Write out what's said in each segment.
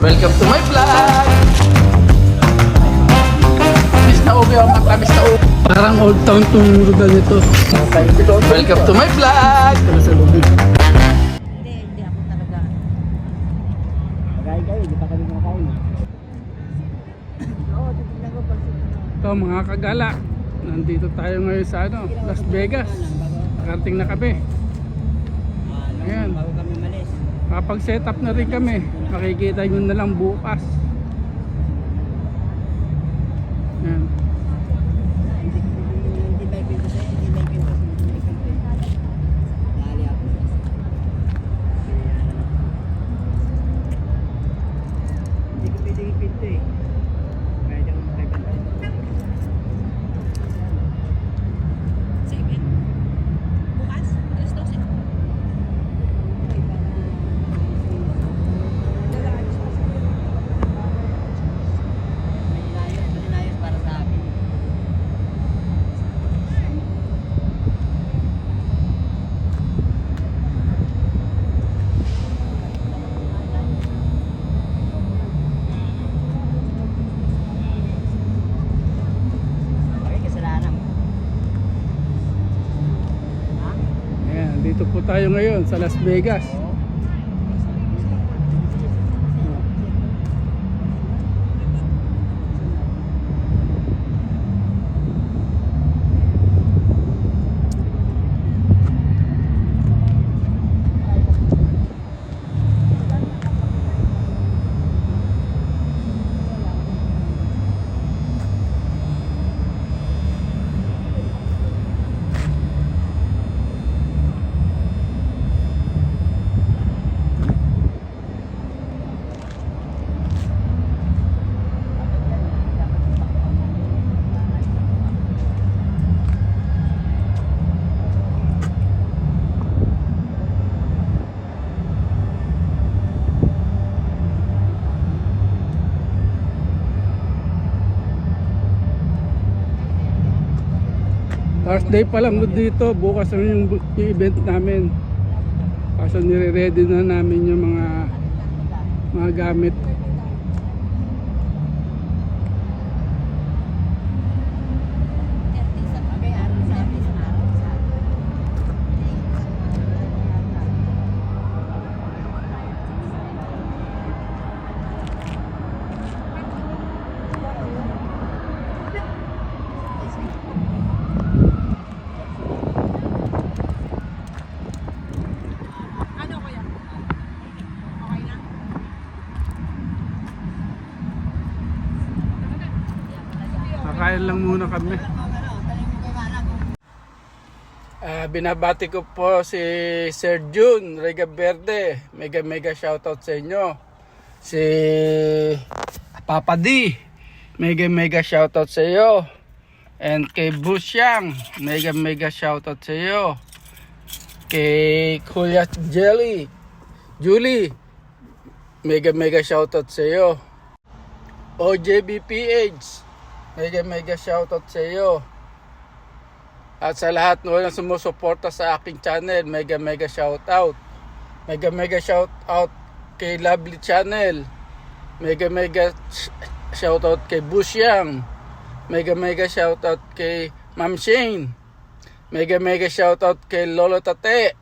Welcome to my vlog! Miss na ubi ang mata, miss na ubi. Parang old town tong lugar nito. Welcome to my vlog! Hindi ako talaga. Kain kayo, hindi pa kami kumakain. Oo, titignan ko pag Ito mga kagala, nandito tayo ngayon sa Las Vegas. Nakarating na kami. Ayan. Bago kami malis. Kapag-set up na rin kami. Makikita nyo na lang bukas. Ayan. Hindi ba ikwento sa'yo? Hindi ba ikwento sa'yo? Dali ako. Hindi ko pwede ikwento eh. Kaya di ako makikanta. 7. Bukas, alas 12. Malinayos para sa akin. Okay, kasalanan mo. Ha? Ayan, dito po tayo ngayon sa Las Vegas. Thursday pa lang dito, bukas naman yung event namin. Kaso nire-ready na namin yung mga gamit. Ano kuya? Okay na? Kakain lang muna kami. Binabati ko po si Sir June Regaverde. Mega shoutout sa inyo. Si Papa D. Mega shoutout sa iyo. And kay Busyang, mega shoutout sa iyo. Kay Kuya Julie, mega shoutout sa iyo. OJBPH, mega shoutout sa iyo. At sa lahat na sumusuporta sa aking channel, mega shoutout. Mega shoutout kay Lovely Channel. Mega shoutout kay Busyang. Mega shoutout kay Ma'am Shane. Mega shoutout kay Lolo Tate.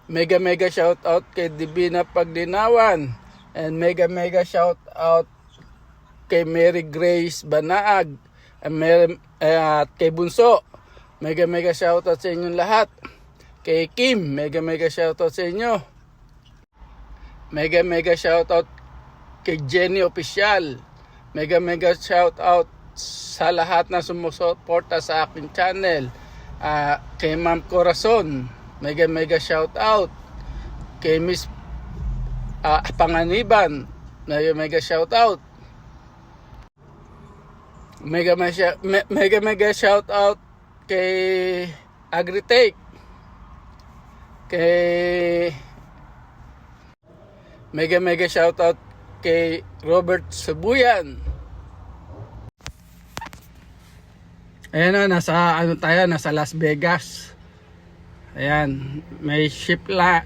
Mega shoutout kay Divina Paglinawan. And mega shoutout kay Mary Grace Banaag. At kay Bunso. Mega shoutout sa inyong lahat. Kay Kim, mega shoutout sa inyo. Mega shoutout kay Jenny Official. Mega shoutout sa lahat na sumusuporta sa aking channel. Kay Ma'am Corazon, mega shoutout. Kay Miss Panganiban, mega shoutout. Mega shoutout kay Agritech. Kay mega shoutout kay Robert Sabuyan. Ayan na, nasa Las Vegas. Ayan, may ship line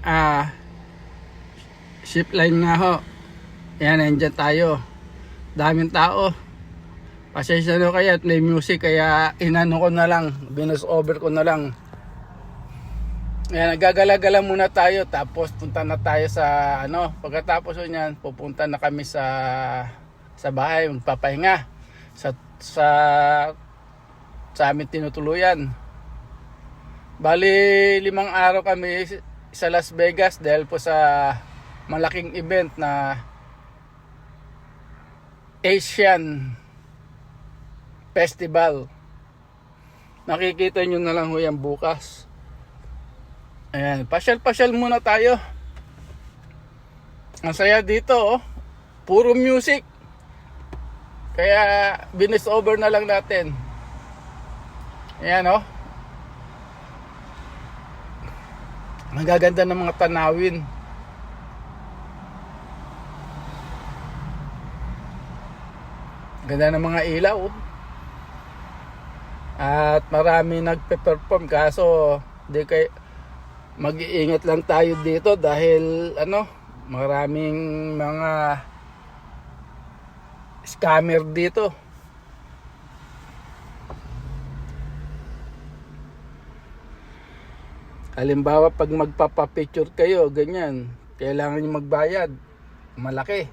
nga ho. Ayan, nandyan tayo. Daming tao. Pasensya na kayo at may music kaya inano ko na lang, binus over ko na lang. Ayan, nagagala-gala muna tayo tapos punta na tayo sa pagkatapos niyan pupunta na kami sa bahay, magpapahinga sa amin tinutuluyan. Bali 5 araw kami sa Las Vegas dahil po sa malaking event na Asian Festival. Nakikita nyo na lang ho yan bukas. Ayan, pasyal-pasyal muna tayo. Ang saya dito, oh. Puro music. Kaya binis over na lang natin. Ayan, oh. Ang gaganda ng mga tanawin. Ganda ng mga ilaw, oh. At marami nagpe-perform kaso mag-iingat lang tayo dito dahil maraming mga scammer dito. Halimbawa pag magpapapicture kayo ganyan, kailangan nyo magbayad malaki.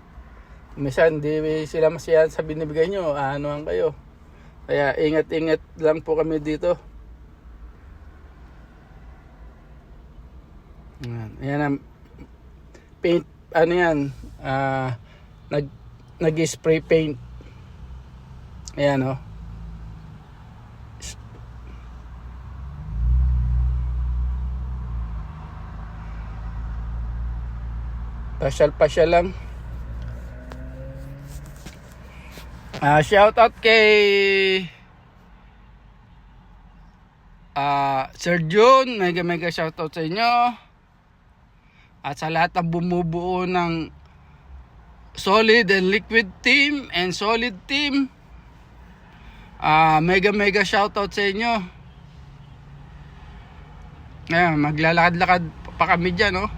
Minsan di sila masiyahan sa binibigay nyo, anuhan kayo. Kaya ingat-ingat lang po kami dito. Ayan ang paint, nag-spray paint. Ayan, oh. Pasyal-pasyal lang. Shout out kay Sir June, mega shout out sa inyo. At sa lahat ng bumubuo ng solid and liquid team and solid team, mega shout out sa inyo. Ayan, maglalakad-lakad pa kami dyan, oh.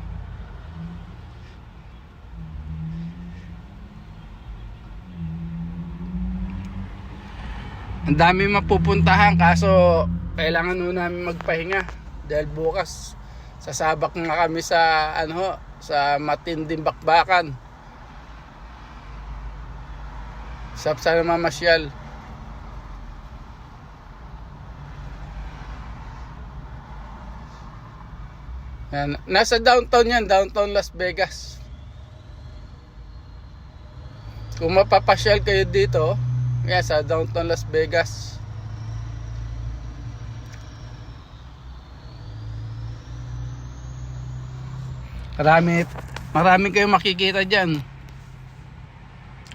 Ang dami mapupuntahan kaso kailangan nun namin magpahinga dahil bukas sasabak na kami sa sa matinding bakbakan. Sana mamasyal. Yan. Nasa downtown yan, downtown Las Vegas. Kung mapapasyal kayo dito, yan, sa downtown Las Vegas. Marami kayong makikita dyan.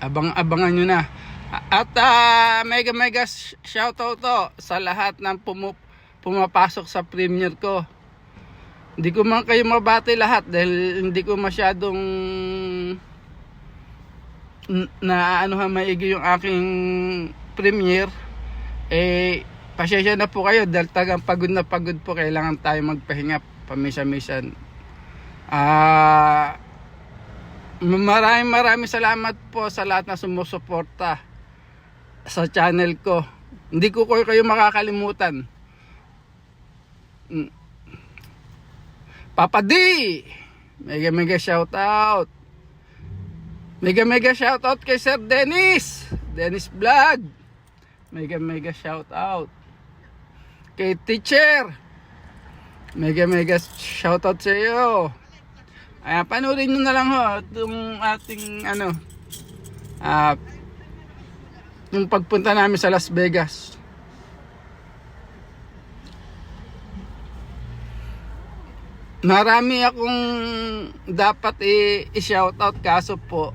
Abangan nyo na. At mega shoutout to sa lahat ng pumapasok sa premiere ko. Hindi ko man kayo mabati lahat dahil hindi ko masyadong maigi yung aking premiere. Pasensya na po kayo dahil tagang pagod na pagod po. Kailangan tayo magpahinga pamisa-misan. Maraming salamat po sa lahat na sumusuporta sa channel ko. Hindi ko kayo makakalimutan. Papa D, mega shout out. Mega shout out kay Sir Dennis Vlog. Mega shout out kay Teacher. Mega shout out sa iyo. Ayan, panoorin nyo na lang ho itong ating yung pagpunta namin sa Las Vegas. Marami akong dapat i-shoutout kaso po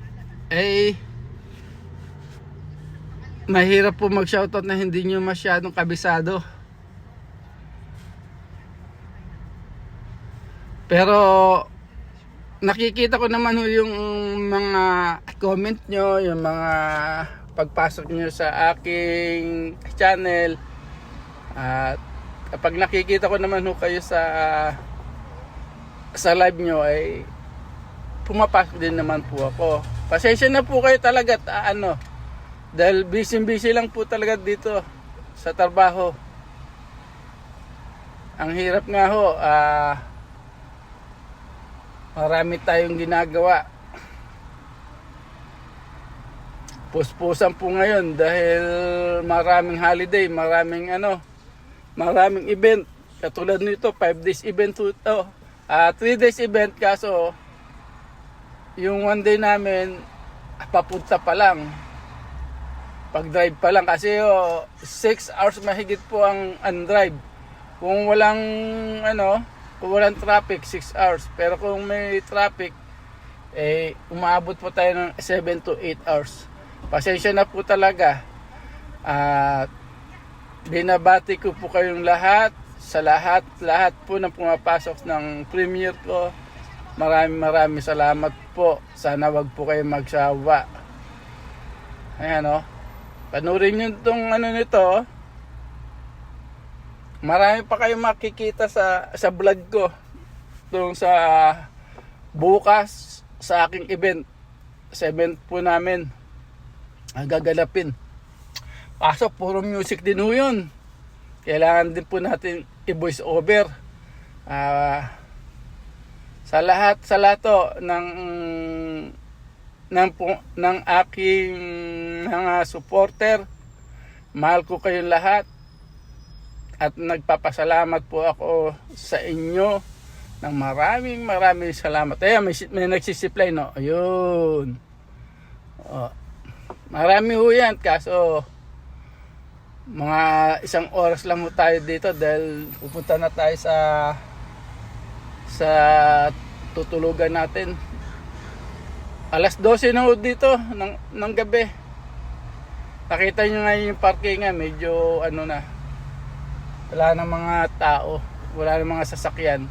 mahirap po mag-shoutout na hindi nyo masyadong kabisado. Pero nakikita ko naman yung mga comment nyo, yung mga pagpasok nyo sa aking channel. At kapag nakikita ko naman kayo sa live nyo ay pumapasok din naman po ako. Pasensya na po kayo talaga at dahil busy lang po talaga dito sa trabaho. Ang hirap nga ho, marami tayong ginagawa. Puspusan po ngayon dahil maraming holiday, maraming event. Katulad nito, 5 days event to 3 days event, kaso yung 1 day namin papunta pa lang. Pag-drive pa lang kasi 6 hours mahigit po ang drive. Kung walang traffic, 6 hours. Pero kung may traffic, umaabot po tayo ng 7 to 8 hours. Pasensya na po talaga. Binabati ko po kayong lahat, sa lahat po na pumapasok ng premiere ko. Maraming salamat po. Sana wag po kayo magsawa. Ayan panurin nyo itong nito. Marami pa kayong makikita sa vlog ko. Itong sa bukas sa aking event. Sa event po namin. Ang gaganapin. Pasok, puro music din ho yun. Kailangan din po natin i-voice over. Sa lahat ng aking mga supporter, mahal ko kayong lahat at nagpapasalamat po ako sa inyo ng maraming salamat. Ayan, may nagsisiplay, no? Ayun. Marami ho yan, kaso mga 1 oras lang ho tayo dito dahil pupunta na tayo sa tutulugan natin. Alas 12 na ho dito ng gabi. Nakita nyo nga yung parkingan, medyo na. Wala na mga tao, wala na mga sasakyan.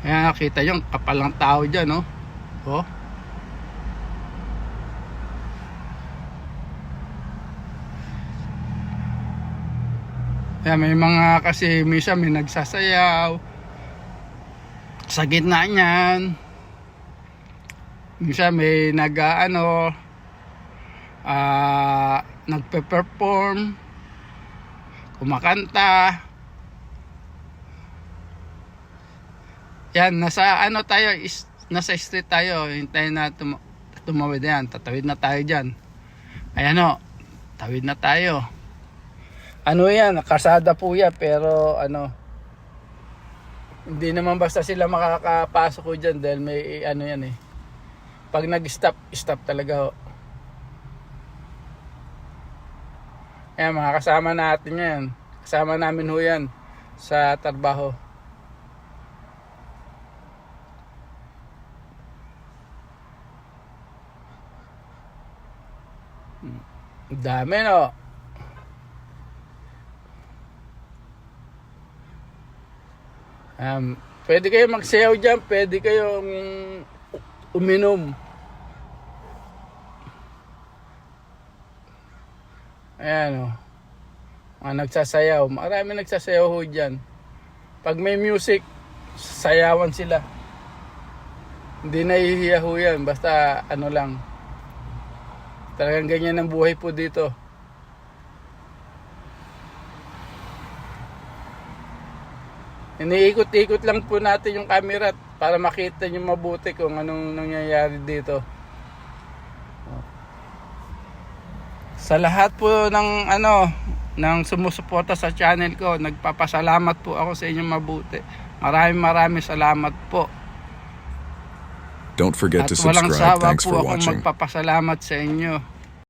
Ayan, nakita yung kapal ng tao dyan, no? Ayan, may mga kasi minsan may nagsasayaw sa gitna niyan. Minsan may nagpe-perform, kumakanta. Yan, nasa street tayo. Hintayin na tumawid yan. Tatawid na tayo dyan. Ayan tawid na tayo. Yan, kasada po yan, pero hindi naman basta sila makakapasok ko dyan dahil may yan eh. Pag nag-stop talaga Ayan, mga kasama natin yan. Kasama namin ho yan sa trabaho. Dami, no? Pwede kayo magsayaw dyan, pwede kayong uminom. Ayan, mga nagsasayaw. Marami nagsasayaw ho dyan. Pag may music, sayawan sila. Hindi nahihiya ho yan, basta lang. Talagang ganyan ang buhay po dito. Iniikot-ikot lang po natin yung camera para makita nyo mabuti kung anong nangyayari dito. Sa lahat po ng sumusuporta sa channel ko, nagpapasalamat po ako sa inyong mabuti. Maraming salamat po. Don't forget At to walang subscribe. sawa Thanks po for akong watching. magpapasalamat sa inyo.